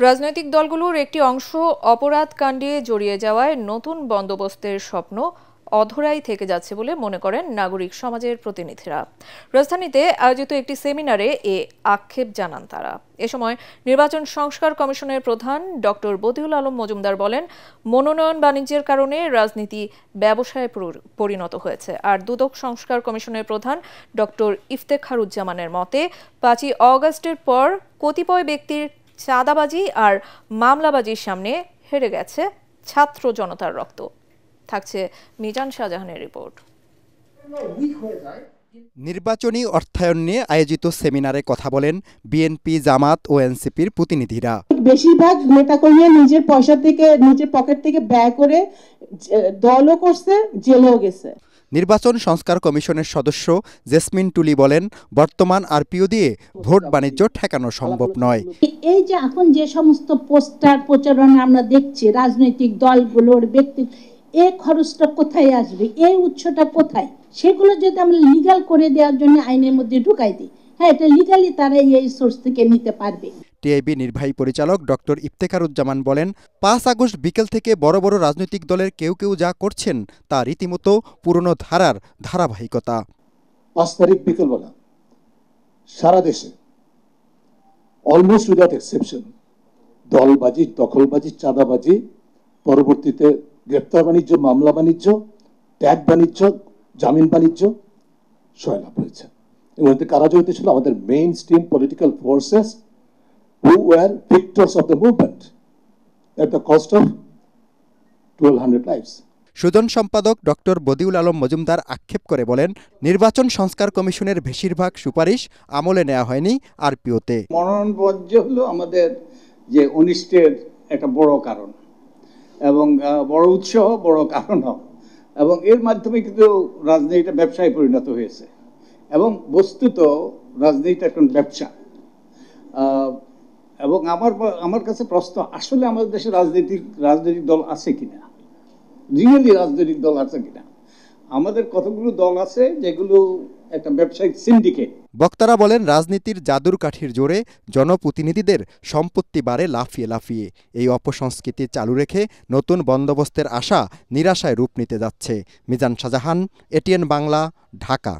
রাজনৈতিক দলগুলোর একটি অংশ অপরাধ কাণ্ডে জড়িয়ে যাওয়ায় নতুন বন্দোবস্তের স্বপ্ন অধরাই থেকে যাচ্ছে বলে মনে করেন নাগরিক সমাজের প্রতিনিধিরা। রাজধানীতে আয়োজিত একটি সেমিনারে এ আক্ষেপ জানান তারা। এ সময় নির্বাচন সংস্কার কমিশনের প্রধান ডক্টর বদিউল আলম মজুমদার বলেন, মনোনয়ন বাণিজ্যের কারণে রাজনীতি ব্যবসায় পরিণত হয়েছে। আর দুদক সংস্কার কমিশনের প্রধান ডক্টর ইফতেখারুজ্জামানের মতে ৫ই অগস্টের পর কতিপয় ব্যক্তির চাঁদাবাজি আর মামলাবাজির সামনে হেরে গেছে ছাত্র জনতার রক্ত। থাকছে মিজান শাহজাহানের রিপোর্ট। নির্বাচনী অর্থায়ন নিয়ে আয়োজিত সেমিনারে কথা বলেন বিএনপি, জামাত ও এনসিপির প্রতিনিধিরা। বেশিরভাগ নেতাকর্মী নিজের পয়সা থেকে, নিজের পকেট থেকে ব্যয় করে দলও করছে, জেলেও গেছে। নির্বাচন সংস্কার কমিশনের সদস্য জেসমিন টুলি বলেন, বর্তমান আরপিও দিয়ে ভোট বাণিজ্য ঠেকানো সম্ভব নয়। এই যে এখন যে সমস্ত পোস্টার প্রচারণা আমরা দেখছি রাজনৈতিক দলগুলোর ব্যক্তি, এই খরচটা কোথায় আসবে, এই উৎসটা কোথায়, সেগুলো যদি আমরা লিগ্যাল করে দেওয়ার জন্য আইনের মধ্যে ঢুকাই দিই, হ্যাঁ, এটা লিগ্যালি তারা এই সোর্স থেকে নিতে পারবে। টিআইবি নির্বাহী পরিচালক ডক্টর ইফতেখারুজ্জামান বলেন, ৫ আগস্ট বিকেল থেকে বড় বড় রাজনৈতিক দলের কেউ কেউ যা করছেন তা রীতিমতো পুরনো ধারার ধারাবাহিকতা। ৫ তারিখ বিকেলবেলা সারা দেশে অলমোস্ট উইদাউট এক্সেপশন দলবাজি, দখলবাজি, চাঁদাবাজি, পরবর্তীতে গ্রেপ্তার বাণিজ্য, মামলা বাণিজ্য, ট্যাগ বাণিজ্য, জামিন বাণিজ্য সয়লাভ হয়েছে। এর মধ্যে কারা জড়িত ছিল? আমাদের main stream political forces who were victors of the movement at the cost of 1200 lives. Sujan সম্পাদক ডক্টর বদিউল আলম মজুমদার আক্ষেপ করে বলেন, নির্বাচন সংস্কার কমিশনের বেশিরভাগ সুপারিশ আমলে নেওয়া হয়নি আরপিওতে। মনোনয়ন বর্জ্য হলো আমাদের যে অনিষ্টের একটা বড় কারণ এবং বড় উৎস, বড় কারণও, এবং এর মাধ্যমে কিন্তু রাজনীতিটা ব্যবসায় পরিণত হয়েছে এবং বস্তুত রাজনীতিটা এখন ব্যবসা। এবং আমার কাছে প্রশ্ন, আসলে আমাদের দেশে রাজনৈতিক দল আছে কিনা, রিয়েলি রাজনৈতিক দল আছে কিনা? আমাদের কতগুলো দল আছে যেগুলো একটা ব্যবসায়িক সিন্ডিকেট। বক্তারা বলেন, রাজনীতির জাদুর কাঠির জোরে জনপ্রতিনিধিদের সম্পত্তি বাড়ে লাফিয়ে লাফিয়ে। এই অপসংস্কৃতি চালু রেখে নতুন বন্দোবস্তের আশা নিরাশায় রূপ নিতে যাচ্ছে। মিজান শাহজাহান, এটিএন বাংলা, ঢাকা।